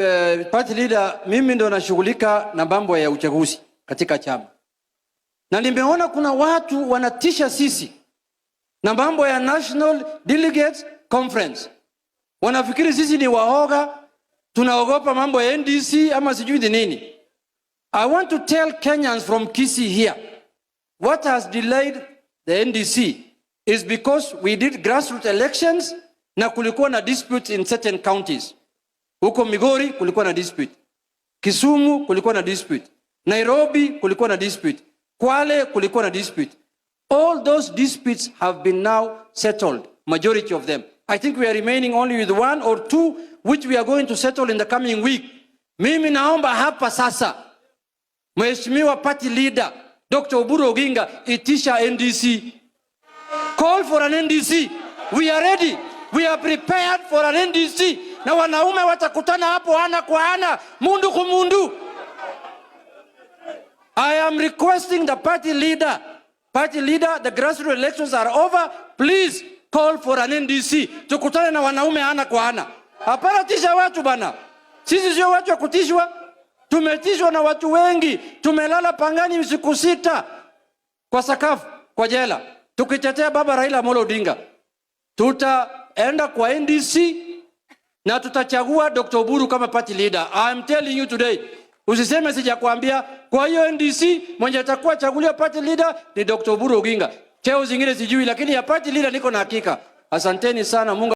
Party leader, mimi ndo nashughulika na mambo ya uchaguzi katika chama. Na nimeona kuna watu wanatisha sisi na mambo ya National Delegates Conference. Wanafikiri sisi ni waoga, tunaogopa mambo ya NDC ama sijui ni nini. I want to tell Kenyans from Kisii here, what has delayed the NDC is because we did grassroots elections na kulikuwa na disputes in certain counties. Huko Migori kulikuwa na dispute. Kisumu kulikuwa na dispute. Nairobi kulikuwa na dispute. Kwale kulikuwa na dispute. All those disputes have been now settled, majority of them. I think we are remaining only with one or two which we are going to settle in the coming week. Mimi naomba hapa sasa, Mheshimiwa Party Leader Dr. Oburu Oginga, itisha NDC. Call for an NDC. We are ready. We are prepared for an NDC. Na wanaume watakutana hapo ana kwa ana, mundu kumundu. I am requesting the party leader, the grassroots elections are over. Please call for an NDC. Tukutane na wanaume ana kwa ana. Hapana tisha watu bana. Sisi sio watu wa kutishwa. Tumetishwa na watu wengi. Tumelala pangani siku 6 kwa sakafu, kwa jela. Tukitetea baba Raila Amolo Odinga. Tutaenda kwa NDC na tutachagua Dr. Oburu kama party leader. I am telling you today. Usiseme sijakwambia. Kwa hiyo NDC mwenye atakuwa chagulia party leader ni Dr. Oburu Oginga. Cheo zingine sijui, lakini ya party leader niko na hakika. Asanteni sana Mungu.